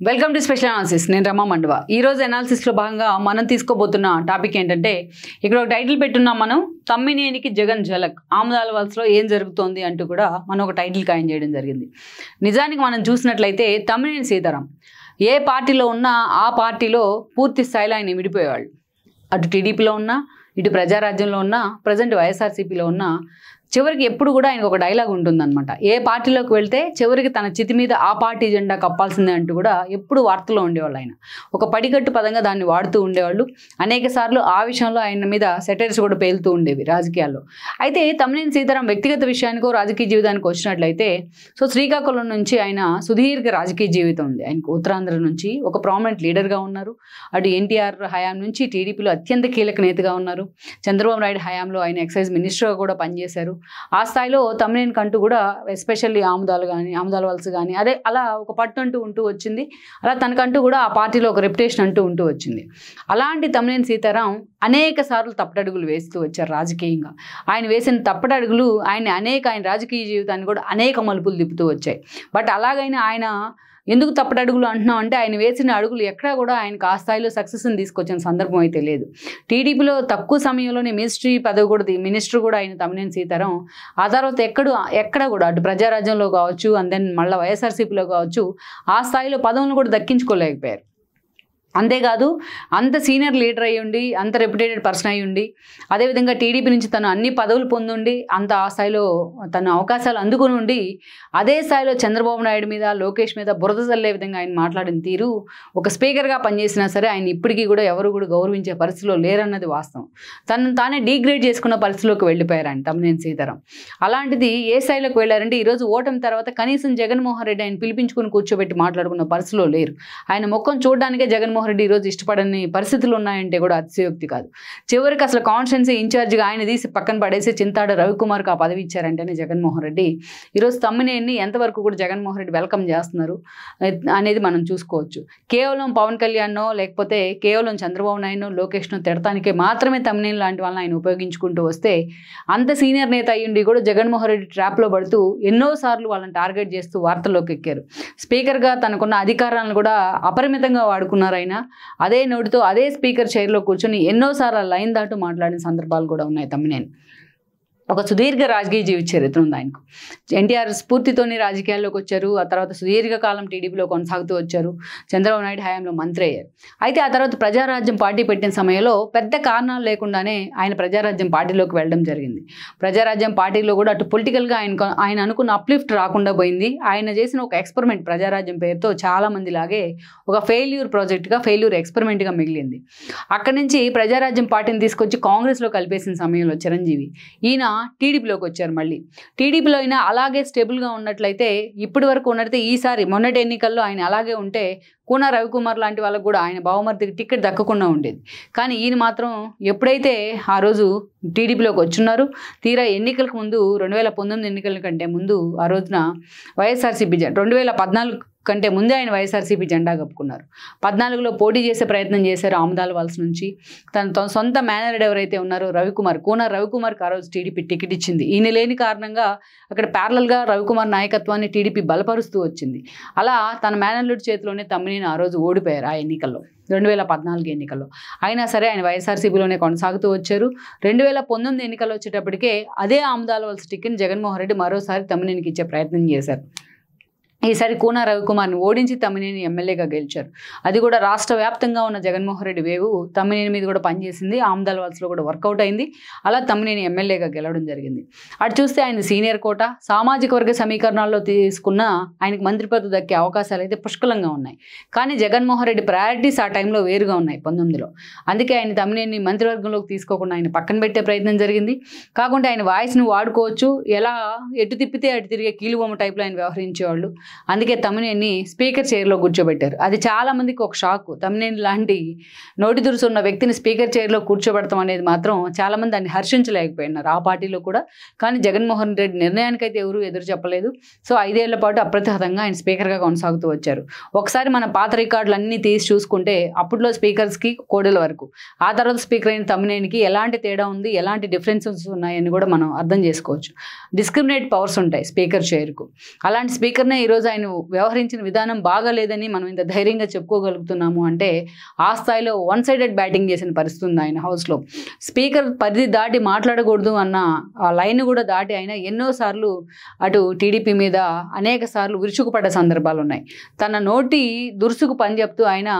Welcome to special analysis. నేను రమా మండవ. ఈరోజు అనాలిసిస్లో భాగంగా మనం తీసుకోబోతున్న టాపిక్ ఏంటంటే, ఇక్కడ ఒక టైటిల్ పెట్టున్నాం మనం, తమ్మినేనికి జగన్ ఝలక్, ఆమదాల వలసలో ఏం జరుగుతోంది అంటూ కూడా మనం ఒక టైటిల్ ఖాయం చేయడం జరిగింది. నిజానికి మనం చూసినట్లయితే తమ్మినేని సీతారాం ఏ పార్టీలో ఉన్నా ఆ పార్టీలో పూర్తి స్థాయిలో ఆయన విడిపోయేవాళ్ళు. అటు టీడీపీలో ఉన్నా, ఇటు ప్రజారాజ్యంలో ఉన్నా, ప్రజెంట్ వైఎస్ఆర్సీపీలో ఉన్నా, చివరికి ఎప్పుడు కూడా ఆయనకు ఒక డైలాగ్ ఉంటుందన్నమాట. ఏ పార్టీలోకి వెళ్తే చివరికి తన చితి మీద ఆ పార్టీ జెండా కప్పాల్సిందే అంటూ కూడా ఎప్పుడు వార్తల్లో ఉండేవాళ్ళు. ఆయన ఒక పడిగట్టు పదంగా దాన్ని వాడుతూ ఉండేవాళ్ళు. అనేక సార్లు ఆ విషయంలో ఆయన మీద సెటైర్స్ కూడా పేలుతూ ఉండేవి రాజకీయాల్లో. అయితే తమ్మినేని సీతారాం వ్యక్తిగత విషయానికో రాజకీయ జీవితానికి వచ్చినట్లయితే, శ్రీకాకుళం నుంచి ఆయన సుదీర్ఘ రాజకీయ జీవితం ఉంది. ఆయనకు ఉత్తరాంధ్ర నుంచి ఒక ప్రామినెంట్ లీడర్గా ఉన్నారు. అటు ఎన్టీఆర్ హయాం నుంచి టీడీపీలో అత్యంత కీలక నేతగా ఉన్నారు. చంద్రబాబు నాయుడు హయాంలో ఆయన ఎక్సైజ్ మినిస్టర్గా కూడా పనిచేశారు. ఆ స్థాయిలో తమ్మినేని కంటూ కూడా ఎస్పెషల్లీ ఆముదాల వలస కానీ అదే అలా ఒక పట్టు అంటూ ఉంటూ వచ్చింది. అలా తనకంటూ కూడా ఆ పార్టీలో ఒక రెప్యుటేషన్ అంటూ ఉంటూ వచ్చింది. అలాంటి తమ్మినేని సీతారాం అనేక సార్లు తప్పటడుగులు వేస్తూ వచ్చారు రాజకీయంగా. ఆయన వేసిన తప్పటడుగులు ఆయన రాజకీయ జీవితాన్ని కూడా అనేక మలుపులు తిప్పుతూ వచ్చాయి. బట్ అలాగైనా ఆయన ఎందుకు తప్పటడుగులు అంటున్నాం అంటే, ఆయన వేసిన అడుగులు ఎక్కడా కూడా ఆయనకు ఆ స్థాయిలో సక్సెస్ని తీసుకొచ్చిన సందర్భం అయితే లేదు. టీడీపీలో తక్కువ సమయంలోనే మినిస్టర్ కూడా ఆయన తమ్మినేని సీతారాం. ఆ తర్వాత ఎక్కడ కూడా అటు ప్రజారాజ్యంలో కావచ్చు, అండ్ దెన్ మళ్ళీ వైఎస్ఆర్సీపీలో కావచ్చు, ఆ స్థాయిలో పదవులను కూడా దక్కించుకోలేకపోయారు. అంతేకాదు, అంత సీనియర్ లీడర్ అయ్యి ఉండి, అంత రెప్యుటేటెడ్ పర్సన్ అయ్యి ఉండి, అదేవిధంగా టీడీపీ నుంచి తను అన్ని పదవులు పొందుండి, అంత ఆ స్థాయిలో తన అవకాశాలు అందుకుని ఉండి, అదే స్థాయిలో చంద్రబాబు నాయుడు మీద, లోకేష్ మీద బురద చల్లే విధంగా ఆయన మాట్లాడిన తీరు, ఒక స్పీకర్గా పనిచేసినా సరే ఆయన ఇప్పటికీ కూడా ఎవరు కూడా గౌరవించే పరిస్థితిలో లేరన్నది వాస్తవం. తనను తానే డీగ్రేడ్ చేసుకున్న పరిస్థితిలోకి వెళ్ళిపోయారు ఆయన తమ్మినేని సీతారాం. అలాంటిది ఏ స్థాయిలోకి వెళ్ళారంటే, ఈరోజు ఓటమి తర్వాత కనీసం జగన్మోహన్ రెడ్డి ఆయన పిలిపించుకుని కూర్చోబెట్టి మాట్లాడుకున్న పరిస్థితిలో లేరు. ఆయన ముఖం చూడడానికే జగన్మోహన్ రెడ్డి ఈరోజు ఇష్టపడని పరిస్థితులు ఉన్నాయంటే కూడా అతిశయోక్తి కాదు. చివరికి అసలు కాన్స్టిట్యున్సీ ఇన్ఛార్జిగా ఆయన తీసి పక్కన పడేసి చింతాడ రవికుమార్కి ఆ పదవి ఇచ్చారంటేనే జగన్మోహన్ రెడ్డి ఈరోజు తమ్మినేని ఎంతవరకు కూడా జగన్మోహన్ రెడ్డి వెల్కమ్ చేస్తున్నారు అనేది మనం చూసుకోవచ్చు. కేవలం పవన్ కళ్యాణ్నో లేకపోతే కేవలం చంద్రబాబు నాయుడునో లోకేష్నో తిడటానికే మాత్రమే తమ్మినేని లాంటి వాళ్ళని ఆయన ఉపయోగించుకుంటూ వస్తే, అంత సీనియర్ నేత అయ్యుండి కూడా జగన్మోహన్ రెడ్డి ట్రాప్లో పడుతూ ఎన్నోసార్లు వాళ్ళని టార్గెట్ చేస్తూ వార్తల్లోకి ఎక్కారు. స్పీకర్గా తనకున్న అధికారాలను కూడా అపరిమితంగా వాడుకున్నారు ఆయన. అదే నోటితో అదే స్పీకర్ చైర్లో కూర్చొని ఎన్నోసార్లు లైన్ దాటు మాట్లాడిన సందర్భాలు కూడా ఉన్నాయి తమ్మినేని. ఒక సుదీర్ఘ రాజకీయ జీవిత చరిత్ర ఉంది ఆయనకు. ఎన్టీఆర్ స్ఫూర్తితోని రాజకీయాల్లోకి వచ్చారు. ఆ తర్వాత సుదీర్ఘకాలం టీడీపీలో కొనసాగుతూ వచ్చారు. చంద్రబాబు నాయుడు హయాంలో మంత్రి అయ్యారు. అయితే ఆ తర్వాత ప్రజారాజ్యం పార్టీ పెట్టిన సమయంలో పెద్ద కారణాలు లేకుండానే ఆయన ప్రజారాజ్యం పార్టీలోకి వెళ్ళడం జరిగింది. ప్రజారాజ్యం పార్టీలో కూడా అటు పొలిటికల్గా ఆయన అనుకున్న అప్లిఫ్ట్ రాకుండా పోయింది. ఆయన చేసిన ఒక ఎక్స్పెరిమెంట్ ప్రజారాజ్యం పేరుతో చాలామంది లాగే ఒక ఫెయిల్యూర్ ఎక్స్పెరిమెంట్గా మిగిలింది. అక్కడి నుంచి ప్రజారాజ్యం పార్టీని తీసుకొచ్చి కాంగ్రెస్లో కలిపేసిన సమయంలో చిరంజీవి ఈయన టీడీపీలోకి వచ్చారు. మళ్ళీ టీడీపీలో అయినా అలాగే స్టేబుల్గా ఉన్నట్లయితే, ఇప్పటి వరకు ఉన్నట్లయితే ఈసారి మొన్నటి ఎన్నికల్లో ఆయన అలాగే ఉంటే కూన రవికుమార్ లాంటి వాళ్ళకు కూడా ఆయన బావమర్దికి టికెట్ దక్కకుండా ఉండేది. కానీ ఈయన మాత్రం ఎప్పుడైతే ఆ రోజు టీడీపీలోకి వచ్చున్నారు, తీరా ఎన్నికలకు ముందు 2019 ఎన్నికల కంటే ముందు ఆ రోజున వైఎస్ఆర్సీపీ 2014 కంటే ముందే ఆయన వైఎస్ఆర్సీపీ జెండా కప్పుకున్నారు. 14లో పోటీ చేసే ప్రయత్నం చేశారు ఆముదాల వలస నుంచి. తన సొంత మేనేజర్ ఎవరైతే ఉన్నారో కూన రవికుమార్కి ఆ రోజు టీడీపీ టికెట్ ఇచ్చింది. ఈయన లేని కారణంగా అక్కడ ప్యారలల్గా రవికుమార్ నాయకత్వాన్ని టీడీపీ బలపరుస్తూ వచ్చింది. అలా తన మేనేజర్ చేతిలోనే తమ్మినేని ఆ రోజు ఓడిపోయారు ఆ ఎన్నికల్లో, 2014 ఎన్నికల్లో. అయినా సరే ఆయన వైఎస్ఆర్సీపీలోనే కొనసాగుతూ వచ్చారు. 2019 ఎన్నికల్లో వచ్చేటప్పటికే అదే ఆముదాల వలస టికెట్ జగన్మోహన్ రెడ్డి మరోసారి తమ్మినేనికి ఇచ్చే ప్రయత్నం చేశారు. ఈసారి కూన రవికుమార్ని ఓడించి తమ్మినేని ఎమ్మెల్యేగా గెలిచారు. అది కూడా రాష్ట్ర వ్యాప్తంగా ఉన్న జగన్మోహన్ రెడ్డి వేవు తమ్మినేని మీద కూడా పనిచేసింది. ఆముదాల వలసలో కూడా వర్కౌట్ అయింది. అలా తమ్మినేని ఎమ్మెల్యేగా గెలవడం జరిగింది. అటు చూస్తే ఆయన సీనియర్ కోట, సామాజిక వర్గ సమీకరణాల్లో తీసుకున్న ఆయనకు మంత్రి పదవి దక్కే అవకాశాలు అయితే పుష్కలంగా ఉన్నాయి. కానీ జగన్మోహన్ రెడ్డి ప్రయారిటీస్ ఆ టైంలో వేరుగా ఉన్నాయి 19లో. అందుకే ఆయన తమ్మినేని మంత్రివర్గంలోకి తీసుకోకుండా ఆయన పక్కన పెట్టే ప్రయత్నం జరిగింది. కాకుండా ఆయన వాయిస్ను వాడుకోవచ్చు, ఎలా ఎటు తిప్పితే అటు తిరిగే కీలుబొమ్మ టైప్లో ఆయన వ్యవహరించేవాళ్ళు. అందుకే తమ్మినేని స్పీకర్ చైర్లో కూర్చోబెట్టారు. అది చాలా మందికి ఒక షాక్. తమ్మినేని లాంటి నోటి దురుసు ఉన్న వ్యక్తిని స్పీకర్ చైర్లో కూర్చోబెడతాం అనేది మాత్రం చాలామంది దాన్ని హర్షించలేకపోయినారు ఆ పార్టీలో కూడా. కానీ జగన్మోహన్ రెడ్డి నిర్ణయానికైతే ఎవరు ఎదురు చెప్పలేదు. సో 5 ఏళ్ల పాటు అప్రతిహతంగా ఆయన స్పీకర్గా కొనసాగుతూ వచ్చారు. ఒకసారి మన పాత రికార్డులు అన్నీ తీసి చూసుకుంటే అప్పట్లో స్పీకర్స్కి కోడెల వరకు, ఆ తర్వాత స్పీకర్ అయిన తమ్మినేనికి ఎలాంటి తేడా ఉంది, ఎలాంటి డిఫరెన్సెస్ ఉన్నాయని కూడా మనం అర్థం చేసుకోవచ్చు. డిస్క్రిమినేట్ పవర్స్ ఉంటాయి స్పీకర్ చైర్కు. అలాంటి స్పీకర్నే ఈరోజు ఈరోజు ఆయన వ్యవహరించిన విధానం బాగాలేదని మనం ఇంత ధైర్యంగా చెప్పుకోగలుగుతున్నాము అంటే ఆ స్థాయిలో వన్ సైడెడ్ బ్యాటింగ్ చేసిన పరిస్థితి ఉంది ఆయన హౌస్లో. స్పీకర్ పరిధి దాటి మాట్లాడకూడదు అన్న ఆ లైన్ కూడా దాటి ఆయన ఎన్నోసార్లు అటు టీడీపీ మీద అనేక సార్లు విరుచుకుపడ్డ సందర్భాలు ఉన్నాయి. తన నోటి దురుసుకు పని చెప్తూ ఆయన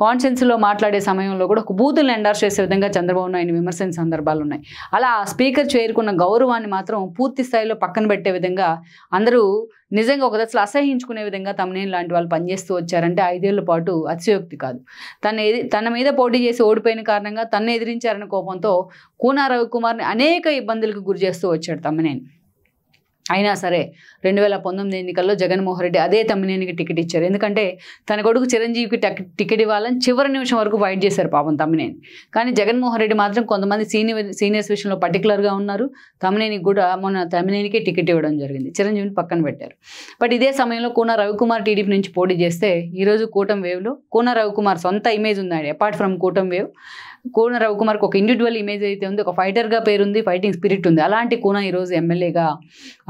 కాన్ఫరెన్స్లో మాట్లాడే సమయంలో కూడా ఒక బూతులను ఎండార్స్ చేసే విధంగా చంద్రబాబు నాయుడు విమర్శించిన సందర్భాలు ఉన్నాయి. అలా స్పీకర్ చేరుకున్న గౌరవాన్ని మాత్రం పూర్తి స్థాయిలో పక్కన పెట్టే విధంగా అందరూ నిజంగా ఒక దశలో అసహించుకునే విధంగా తమ్మినేని లాంటి వాళ్ళు పనిచేస్తూ వచ్చారంటే 5 ఏళ్ల పాటు అతిశయోక్తి కాదు. తన మీద పోటీ చేసి ఓడిపోయిన కారణంగా తన్ను ఎదిరించారన్న కోపంతో కూనా రవికుమార్ని అనేక ఇబ్బందులకు గురి చేస్తూ వచ్చాడు తమ్మినేని. అయినా సరే 2019 ఎన్నికల్లో జగన్మోహన్ రెడ్డి అదే తమ్మినేనికి టికెట్ ఇచ్చారు. ఎందుకంటే తన కొడుకు చిరంజీవికి టికెట్ ఇవ్వాలని చివరి నిమిషం వరకు ఫైట్ చేశారు పాపం తమ్మినేని. కానీ జగన్మోహన్ రెడ్డి మాత్రం కొంతమంది సీనియర్స్ విషయంలో పర్టికులర్గా ఉన్నారు. తమ్మినేనికి కూడా మొన్న తమ్మినేనికే టికెట్ ఇవ్వడం జరిగింది, చిరంజీవిని పక్కన పెట్టారు. బట్ ఇదే సమయంలో కూనా రవికుమార్ టీడీపీ నుంచి పోటీ చేస్తే ఈరోజు కూటమి వేవ్లో కూనా రవికుమార్ సొంత ఇమేజ్ ఉంది. అపార్ట్ ఫ్రమ్ కూటమి వేవ్, కూనా రవికుమార్కి ఒక ఇండివిజువల్ ఇమేజ్ అయితే ఉంది, ఒక ఫైటర్గా పేరుంది, ఫైటింగ్ స్పిరిట్ ఉంది. అలాంటి కూనా ఈరోజు ఎమ్మెల్యేగా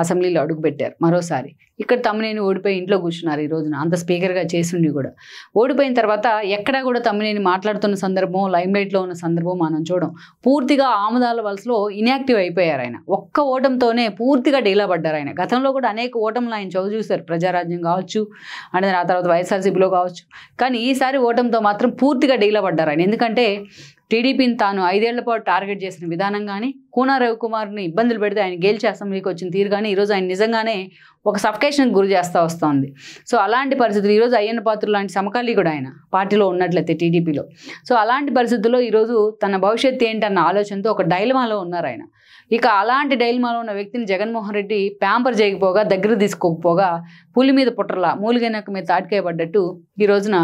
అసెంబ్లీలో అడుగుపెట్టారు మరోసారి. ఇక్కడ తమ్మినేని ఓడిపోయి ఇంట్లో కూర్చున్నారు ఈ రోజున, అంత స్పీకర్గా చేసిండి కూడా. ఓడిపోయిన తర్వాత ఎక్కడా కూడా తమ్మినేని మాట్లాడుతున్న సందర్భం, లైమ్లైట్లో ఉన్న సందర్భం మనం చూడం. పూర్తిగా ఆముదాల వలసలో ఇన్యాక్టివ్ అయిపోయారు ఆయన. ఒక్క ఓటంతోనే పూర్తిగా డీలా పడ్డారు ఆయన. గతంలో కూడా అనేక ఓటంలో ఆయన చదువు చూశారు, ప్రజారాజ్యం కావచ్చు, అంటే ఆ తర్వాత వైఎస్ఆర్సీపీలో కావచ్చు. కానీ ఈసారి ఓటంతో మాత్రం పూర్తిగా డీలా పడ్డారు ఆయన. ఎందుకంటే టీడీపీని తాను 5 ఏళ్ల పాటు టార్గెట్ చేసిన విధానం కానీ, కూనా రవికుమార్ని ఇబ్బందులు పెడితే ఆయన గెలిచి అసెంబ్లీకి వచ్చిన తీరు కానీ ఈరోజు ఆయన నిజంగానే ఒక సఫికేషన్కి గురి చేస్తూ వస్తుంది. సో అలాంటి పరిస్థితులు ఈరోజు అయ్యన్న పాత్రుడు లాంటి సమకాలీకుడు కూడా ఆయన పార్టీలో ఉన్నట్లయితే టీడీపీలో. సో అలాంటి పరిస్థితుల్లో ఈరోజు తన భవిష్యత్తు ఏంటన్న ఆలోచనతో ఒక డైలమాలో ఉన్నారు ఆయన. ఇక అలాంటి డైలమాలో ఉన్న వ్యక్తిని జగన్మోహన్ రెడ్డి ప్యాంపర్ చేయకపోగా, దగ్గర తీసుకోకపోగా, పులి మీద పుట్రలా మూలిగైనక మీద తాటికాయబడ్డట్టు ఈ రోజున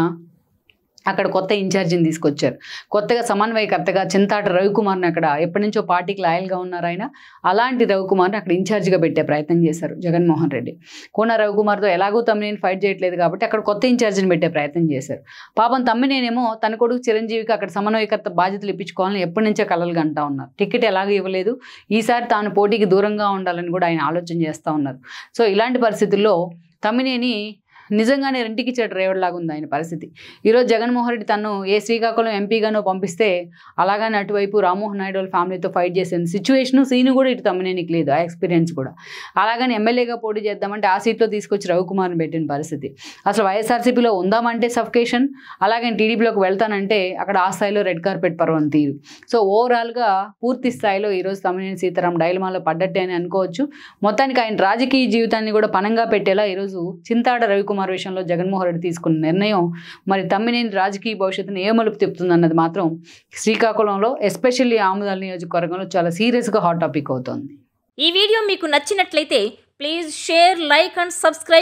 అక్కడ కొత్త ఇన్ఛార్జిని తీసుకొచ్చారు. కొత్తగా సమన్వయకర్తగా చింతాట రవికుమార్ని, అక్కడ ఎప్పటి నుంచో పార్టీకి లాయల్గా ఉన్నారు ఆయన, అలాంటి రవికుమార్ని అక్కడ ఇన్ఛార్జిగా పెట్టే ప్రయత్నం చేశారు జగన్మోహన్ రెడ్డి. కూనా రవికుమార్తో ఎలాగో తమ్మినేని ఫైట్ చేయట్లేదు కాబట్టి అక్కడ కొత్త ఇన్ఛార్జిని పెట్టే ప్రయత్నం చేశారు. పాపం తమ్మినేనేమో తన కొడుకు చిరంజీవికి అక్కడ సమన్వయకర్త బాధ్యతలు ఇప్పించుకోవాలని ఎప్పటి నుంచో కలలుగా అంటా ఉన్నారు. టికెట్ ఎలాగో ఇవ్వలేదు, ఈసారి తాను పోటీకి దూరంగా ఉండాలని కూడా ఆయన ఆలోచన చేస్తూ ఉన్నారు. సో ఇలాంటి పరిస్థితుల్లో తమ్మినేని నిజంగానే రెంటికి చెడు డ్రైవర్లాగా ఉంది ఆయన పరిస్థితి. ఈరోజు జగన్మోహన్ రెడ్డి తను ఏ శ్రీకాకుళం ఎంపీగానో పంపిస్తే అలాగని అటువైపు రామ్మోహన్ నాయుడు వాళ్ళ ఫ్యామిలీతో ఫైట్ చేసే సిచ్యువేషను సీను కూడా ఇటు తమ్మినేనికి లేదు, ఆ ఎక్స్పీరియన్స్ కూడా. అలాగని ఎమ్మెల్యేగా పోటీ చేద్దామంటే ఆ సీట్లో తీసుకొచ్చి రవికుమార్ని పెట్టిన పరిస్థితి. అసలు వైఎస్ఆర్సీపీలో ఉందామంటే సఫికేషన్, అలాగని టీడీపీలోకి వెళ్తానంటే అక్కడ ఆ స్థాయిలో రెడ్ కార్పెట్ పర్వం తీరు. సో ఓవరాల్గా పూర్తి స్థాయిలో ఈరోజు తమ్మినేని సీతారాం డైలమాలో పడ్డట్టే అని అనుకోవచ్చు. మొత్తానికి ఆయన రాజకీయ జీవితాన్ని కూడా పనంగా పెట్టేలా ఈరోజు చింతాడ రవికుమార్ విషయంలో జగన్మోహన్ రెడ్డి తీసుకున్న నిర్ణయం మరి తమ్మినేని రాజకీయ భవిష్యత్తును ఏ మలుపు తిప్పుతుంది అన్నది మాత్రం శ్రీకాకుళంలో ఎస్పెషల్లీ ఆముదాల నియోజకవర్గంలో చాలా సీరియస్గా హాట్ టాపిక్ అవుతోంది. ఈ వీడియో మీకు నచ్చినట్లయితే please share, like and subscribe.